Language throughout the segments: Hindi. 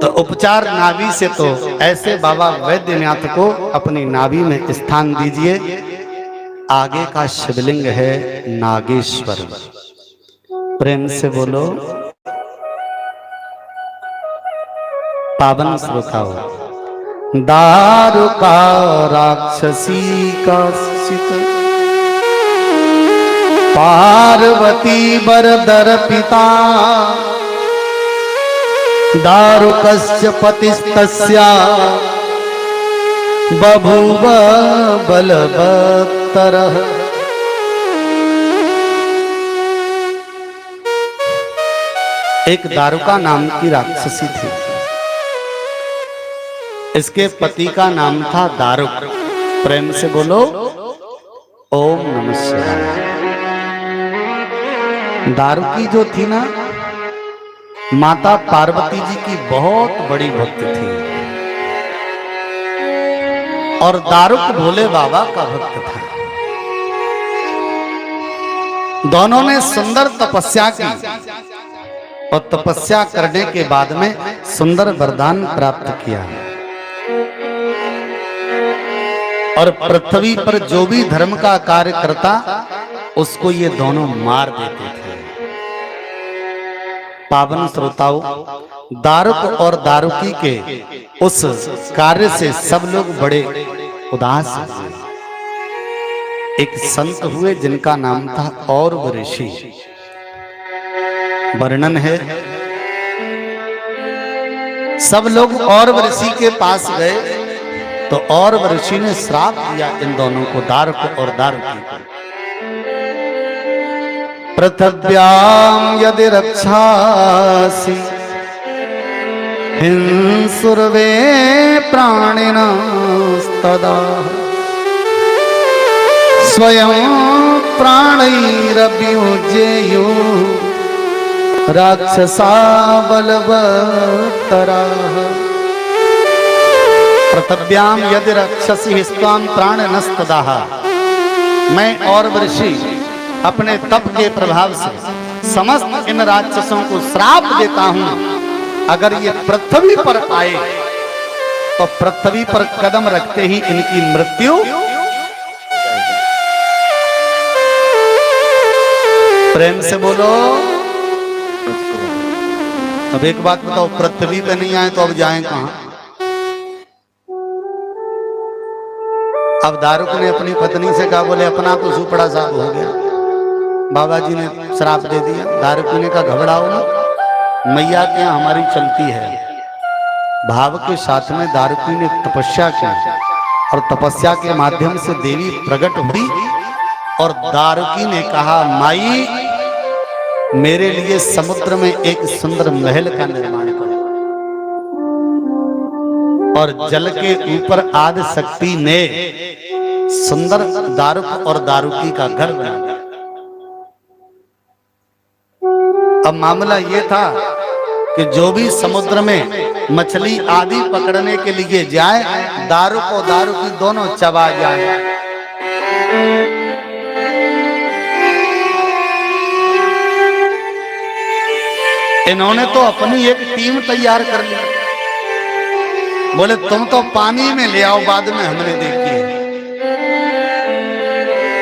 तो उपचार नाभि से, तो ऐसे बाबा वैद्यनाथ को अपनी नाभि में स्थान दीजिए। आगे का शिवलिंग है नागेश्वर। प्रेम से बोलो। पावन श्रोताओ, दारुका राक्षसी का सित, पार्वती बरदर पिता, दारुकस्य पतिस्तस्या बभूव बलवत्तरः। एक दारुका नाम की राक्षसी थी। इसके पति का नाम था दारुक। प्रेम से बोलो ओम नमः शिवाय। दारुकी जो थी ना, माता पार्वती जी की बहुत बड़ी भक्त थी और दारुक भोले बाबा का भक्त था। दोनों ने सुंदर तपस्या की और तपस्या करने के बाद में सुंदर वरदान प्राप्त किया और पृथ्वी पर जो भी धर्म का कार्य करता उसको ये दोनों मार देते थे। पावन श्रोताओं, दारुक और दारुकी के उस कार्य से सब लोग बड़े उदास हुए। एक संत हुए जिनका नाम था औरव ऋषि। वर्णन है, सब लोग औरव ऋषि के पास गए तो औरव ऋषि ने श्राप दिया इन दोनों को, दारुक और दारुकी को। पृथिव्यां यदि रक्षासि हिंसुर्वे प्राणिनस्तदा स्वयं प्राणैरभियुज्येयु राक्षसा बलवत्तराः। पृथिव्यां यदि रक्षसि हिस्त्वां प्राणनस्तदाः। मैं और ऋषि अपने तप के प्रभाव से समस्त इन राक्षसों को श्राप देता हूं, अगर ये पृथ्वी पर आए तो पृथ्वी पर कदम रखते ही इनकी मृत्यु। प्रेम से बोलो। अब एक बात बताओ, पृथ्वी पे नहीं आए तो अब जाएं कहां? अब दारुक ने अपनी पत्नी से कहा, बोले अपना तो सुपड़ा साफ हो गया, बाबा जी ने श्राप दे दिया। दारुकी ने कहा घबराओ ना, मैया के यहाँ हमारी चलती है। भाव के साथ में दारुकी ने तपस्या की और तपस्या के माध्यम से देवी प्रकट हुई और दारुकी ने कहा, माई मेरे लिए समुद्र में एक सुंदर महल का निर्माण करो। और जल के ऊपर आदि शक्ति ने सुंदर दारुक और दारुकी का घर बना दिया। अब मामला ये था कि जो भी समुद्र में मछली आदि पकड़ने के लिए जाए, दारुक और दारुकी दोनों चबा जाए। इन्होंने तो अपनी एक टीम तैयार कर ली। बोले तुम तो पानी में ले आओ, बाद में हमने देखी।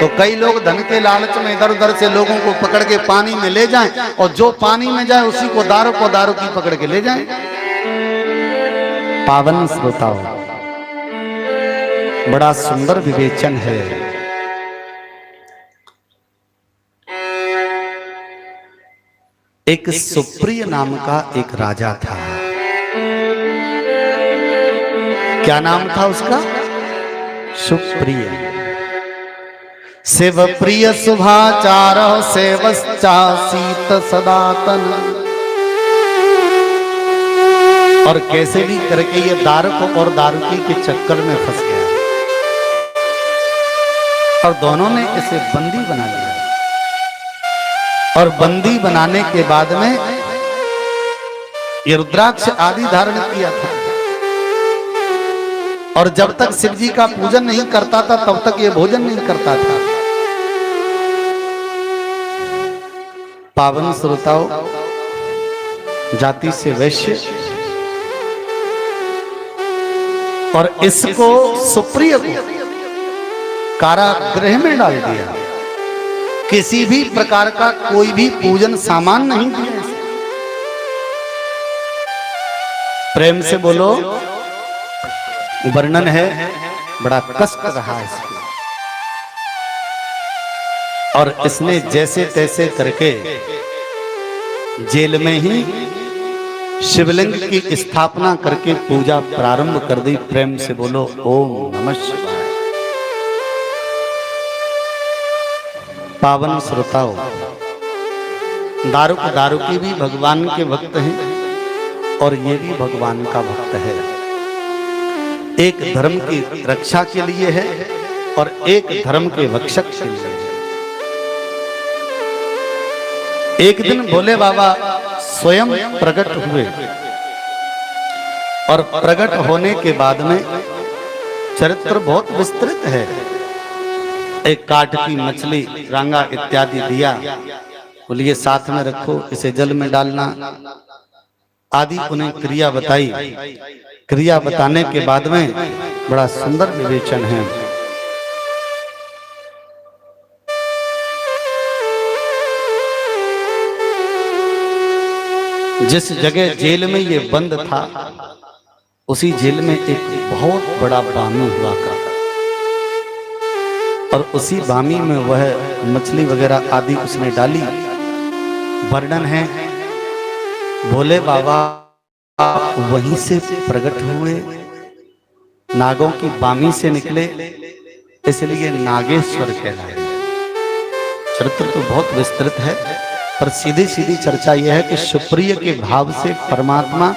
तो कई लोग धन के लालच में इधर उधर से लोगों को पकड़ के पानी में ले जाएं और जो पानी में जाए उसी को दारुक और दारुकी पकड़ के ले जाएं। पावन श्रोताओं, बड़ा सुंदर विवेचन है। एक सुप्रिय नाम का एक राजा था। क्या नाम था उसका? सुप्रिय। शिव प्रिय शुभाचार सेवश्चासीत सदातन। और कैसे भी करके ये दारुक और दारुकी के चक्कर में फंस गया और दोनों ने इसे बंदी बना लिया। और बंदी बनाने के बाद में ये रुद्राक्ष आदि धारण किया था और जब तक शिव जी का पूजन नहीं करता था तब तक ये भोजन नहीं करता था। पावन श्रोताओं, जाति से वैश्य, और इसको सुप्रिय को कारागृह में डाल दिया। किसी भी प्रकार का कोई भी पूजन सामान नहीं दिया। प्रेम से बोलो, वर्णन है, बड़ा कष्ट रहा इसको। और इसने जैसे तैसे करके जेल में ही शिवलिंग की स्थापना करके पूजा प्रारंभ कर दी। प्रेम से बोलो ओम नमः शिवाय। पावन श्रोताओं, दारुकी भी भगवान के भक्त हैं और ये भी भगवान का भक्त है। एक धर्म की रक्षा के लिए है और एक धर्म के रक्षक के लिए है। एक दिन भोले बाबा स्वयं प्रकट हुए और प्रकट होने के बाद में चरित्र बहुत विस्तृत है। एक काठ की मछली, रांगा इत्यादि दिया, बोलिए साथ में रखो, इसे जल में डालना आदि उन्हें क्रिया बताई। क्रिया बताने के बाद में बड़ा सुंदर विवेचन है। जिस जगह जेल में ये बंद था उसी जेल में एक बहुत बड़ा बामी हुआ करता और उसी बामी में वह मछली वगैरह आदि उसने डाली। वर्णन है भोले बाबा वहीं से प्रकट हुए, नागों की बामी से निकले, इसलिए नागेश्वर कहलाए। चरित्र तो बहुत विस्तृत है, पर सीधी सीधी चर्चा यह है कि सुप्रिय के भाव से परमात्मा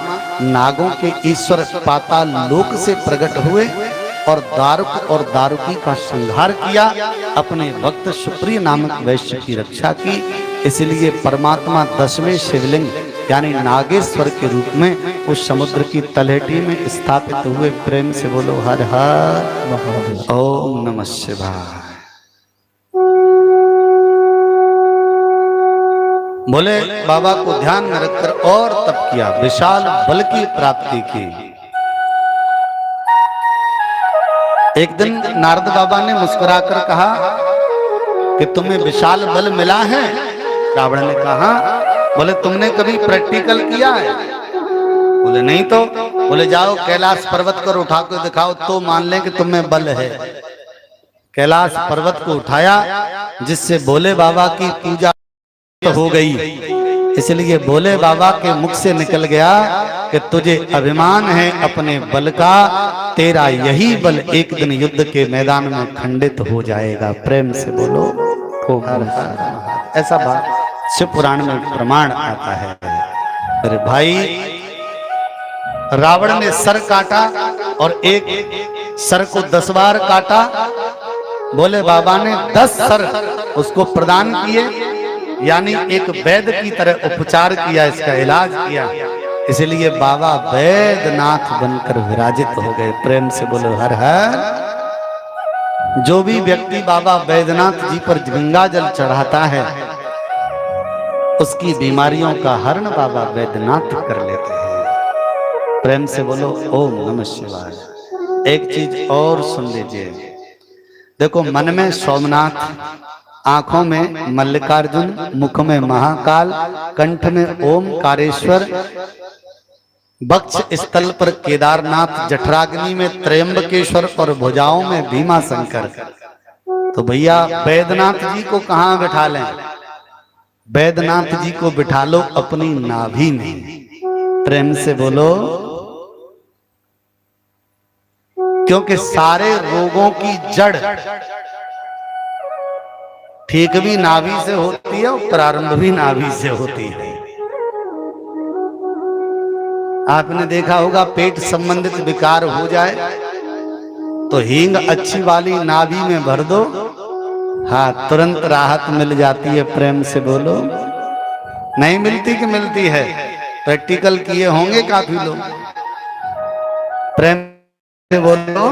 नागों के ईश्वर पाताल लोक से प्रकट हुए और दारुक और दारुकी का संहार किया, अपने भक्त सुप्रिय नामक वैश्य की रक्षा की। इसलिए परमात्मा 10वें शिवलिंग यानी नागेश्वर के रूप में उस समुद्र की तलहटी में स्थापित हुए। प्रेम से बोलो हर हर ओम नमः शिवाय। बोले बाबा को ध्यान में रखकर और तप किया, विशाल बल की प्राप्ति की। एक दिन नारद बाबा ने मुस्कुराकर कहा कि तुम्हें विशाल बल मिला है। रावण ने कहा, बोले तुमने कभी प्रैक्टिकल किया है? बोले नहीं तो। बोले जाओ कैलाश पर्वत को उठा कर दिखाओ तो मान लें कि तुम्हें बल है। कैलाश पर्वत को उठाया, जिससे भोले बाबा की पूजा हो गई। इसलिए भोले बाबा के मुख से निकल गया कि तुझे अभिमान है अपने बल का, तेरा यही बल एक दिन युद्ध के मैदान में खंडित हो जाएगा। प्रेम से बोलो खूब। ऐसा बात शिव पुराण में प्रमाण आता है। अरे भाई, रावण ने सर काटा और एक सर को 10 बार काटा। भोले बाबा ने 10 सर उसको प्रदान किए, यानी एक वैद्य की तरह उपचार किया, इसका इलाज किया। इसलिए बाबा वैद्यनाथ बनकर विराजित हो गए। प्रेम से बोलो हर हर। जो भी व्यक्ति बाबा वैद्यनाथ जी पर गंगा जल चढ़ाता है उसकी बीमारियों का हरण बाबा वैद्यनाथ कर लेते हैं। प्रेम से बोलो ओम नमः शिवाय। एक चीज और सुन लीजिए, देखो मन में सोमनाथ, आंखों में मल्लिकार्जुन, मुख में महाकाल, कंठ में ओमकारेश्वर, वक्ष स्थल पर केदारनाथ, जठराग्नि में त्रयंबकेश्वर और भुजाओं में भीमा शंकर। तो भैया वैद्यनाथ जी को कहां बिठा लें? वैद्यनाथ जी को बिठा लो अपनी नाभि में। प्रेम से बोलो, क्योंकि सारे रोगों की जड़ ठीक भी नाभि से होती है और प्रारंभ भी नाभि से होती है। आपने देखा होगा पेट संबंधित विकार हो जाए तो हींग अच्छी वाली नाभि में भर दो, हाँ तुरंत राहत मिल जाती है। प्रेम से बोलो, नहीं मिलती कि मिलती है? प्रैक्टिकल किए होंगे काफी लोग। प्रेम से बोलो